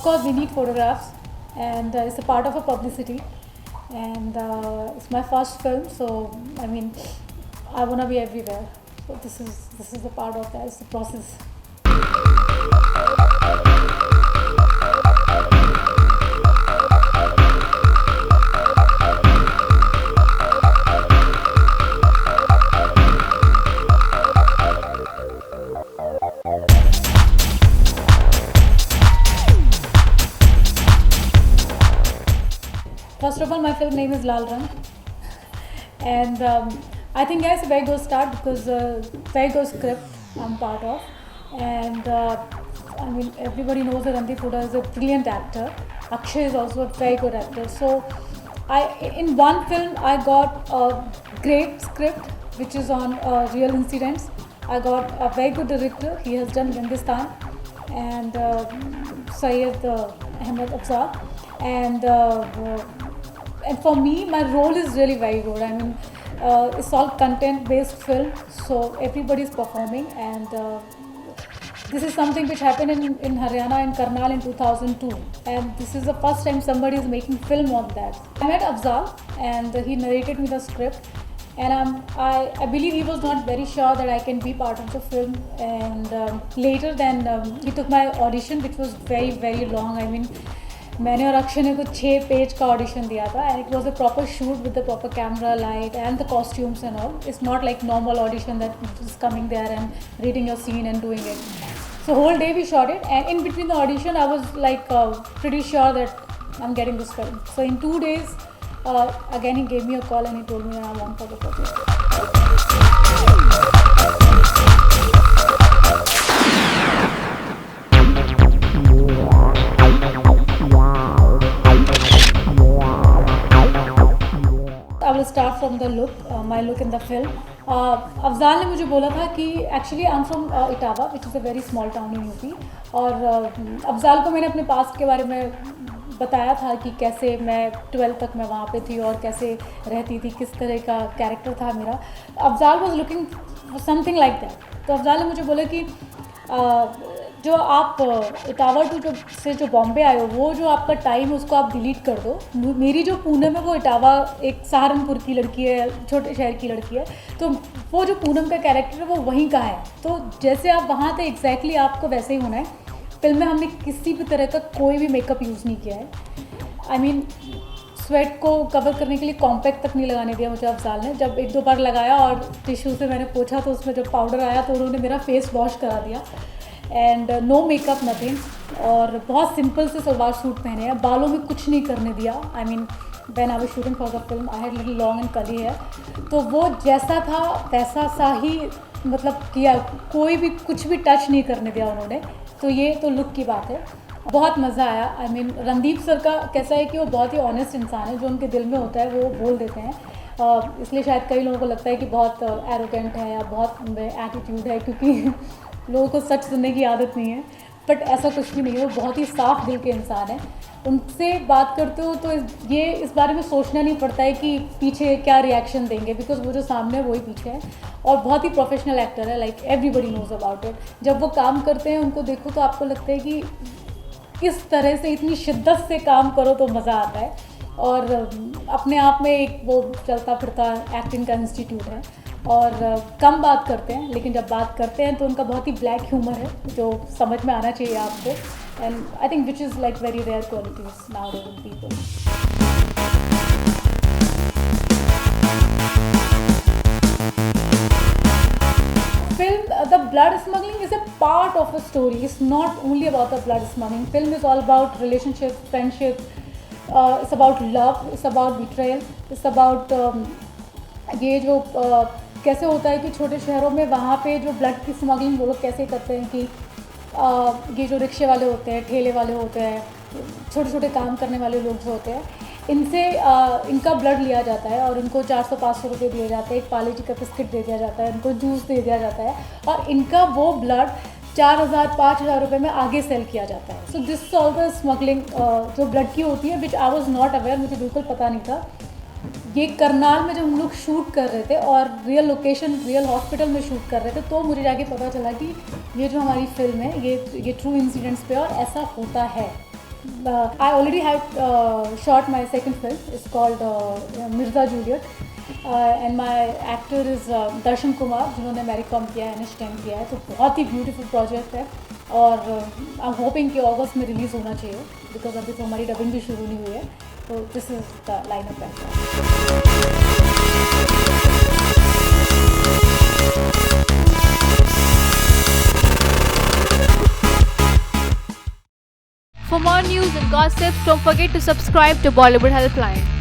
course we need photographs, and it's a part of a publicity, and it's my first film, so I mean I want to be everywhere. So this is the part of that. It's the process. First of all, my film name is Lal Rang, and I think it's a very good start because very good script I'm part of, and I mean everybody knows that Randeep Hooda is a brilliant actor. Akshay is also a very good actor. So in one film I got a great script which is on real incidents. I got a very good director. He has done Hindustan, and Syed Ahmed Afzal, and for me, my role is really very good. I mean, it's all content-based film, so everybody is performing, and this is something which happened in Haryana, in Karnal in 2002, and this is the first time somebody is making film on that. I met Afzal, and he narrated me the script, and I believe he was not very sure that I can be part of the film, and later then he took my audition, which was very, very long. I mean, मैंने और अक्षय ने कुछ 6 page का audition दिया था, and it was a proper shoot with the proper camera light and the costumes and all. It's not like normal audition that is coming there and reading your scene and doing it. So whole day we shot it, and in between the audition I was like pretty sure that I am getting this film. So in 2 days again he gave me a call and he told me I want for the project. I will start from the look, my look in the film. Afzal ने मुझे बोला था कि actually I am from Etawah, which is a very small town in UP, और अफजाल को मैंने अपने past के बारे में बताया था कि कैसे मैं 12th तक मैं वहाँ पे थी और कैसे रहती थी, किस तरह का कैरेक्टर था मेरा. Afzal was looking something like that. तो अफजाल ने मुझे बोला कि जो आप इटावा टू जो बॉम्बे आए हो, वो जो आपका टाइम है उसको आप डिलीट कर दो. मेरी जो पूनम है वो इटावा एक सहारनपुर की लड़की है, छोटे शहर की लड़की है, तो वो जो पूनम का कैरेक्टर है वो वहीं का है. तो जैसे आप वहाँ थे एग्जैक्टली आपको वैसे ही होना है. फिल्म में हमने किसी भी तरह का कोई भी मेकअप यूज़ नहीं किया है. आई मीन स्वेट को कवर करने के लिए कॉम्पैक्ट तक नहीं लगाने दिया मुझे अफजाल ने. जब 1-2 बार लगाया और टिश्यू से मैंने पोछा तो उसमें जब पाउडर आया तो उन्होंने मेरा फेस वॉश करा दिया, एंड नो मेकअप नथिंग, और बहुत सिंपल से सलवार सूट पहने हैं, बालों में कुछ नहीं करने दिया. I mean when I was shooting for the film I had little long and curly hair, तो वो जैसा था वैसा सा ही मतलब किया, कोई भी कुछ भी टच नहीं करने दिया उन्होंने. तो ये तो लुक की बात है. बहुत मज़ा आया. आई मीन रणदीप सर का कैसा है कि वो बहुत ही ऑनेस्ट इंसान है, जो उनके दिल में होता है वो बोल देते हैं. इसलिए शायद कई लोगों को लगता है कि बहुत एरोगेंट है या बहुत एटीट्यूड है, क्योंकि लोगों को सच सुनने की आदत नहीं है, बट ऐसा कुछ भी नहीं है. वो बहुत ही साफ दिल के इंसान है. उनसे बात करते हो तो ये इस बारे में सोचना नहीं पड़ता है कि पीछे क्या रिएक्शन देंगे, बिकॉज वो जो सामने है वही पीछे है, और बहुत ही प्रोफेशनल एक्टर है. Like everybody knows about it. जब वो काम करते हैं उनको देखो तो आपको लगता है कि इस तरह से इतनी शिद्दत से काम करो तो मज़ा आता है. और अपने आप में एक वो चलता फिरता एक्टिंग का इंस्टीट्यूट है, और कम बात करते हैं, लेकिन जब बात करते हैं तो उनका बहुत ही ब्लैक ह्यूमर है जो समझ में आना चाहिए आपको, and I think which is like very rare qualities nowadays in people. Film, the blood smuggling is a part of a story. It's not only about the blood smuggling. Film is all about relationships, friendship. It's about love. It's about betrayal. It's about ये जो कैसे होता है कि छोटे शहरों में वहाँ पे जो ब्लड की स्मगलिंग वो लोग कैसे करते हैं कि ये जो रिक्शे वाले होते हैं, ठेले वाले होते हैं, छोटे छोटे काम करने वाले लोग जो होते हैं, इनसे इनका ब्लड लिया जाता है और इनको 400-500 रुपये दिए जाते हैं. एक पार्ले जी का बिस्किट दे दिया जाता है, इनको जूस दे दिया जाता है, और इनका वो ब्लड 4,000-5,000 रुपये में आगे सेल किया जाता है. So this all the smuggling जो ब्लड की होती है, विच आई वॉज नॉट अवेयर, मुझे बिल्कुल पता नहीं था. ये करनाल में जब हम लोग शूट कर रहे थे और रियल लोकेशन, रियल हॉस्पिटल में शूट कर रहे थे, तो मुझे जाके पता चला कि ये जो हमारी फिल्म है ये ट्रू इंसिडेंट्स पे और ऐसा होता है. I already had shot my second film. It's called Mirza Juliet. And my actor is Darshan Kumar, जिन्होंने मैरीकॉम किया है, NH10 किया है, तो बहुत ही ब्यूटीफुल प्रोजेक्ट है और आई एम होपिंग कि अगस्त में रिलीज़ होना चाहिए बिकॉज अभी तो हमारी डबिंग भी शुरू नहीं हुई है. तो this is the line up है. For more news and gossips, don't forget to subscribe to Bollywood Helpline.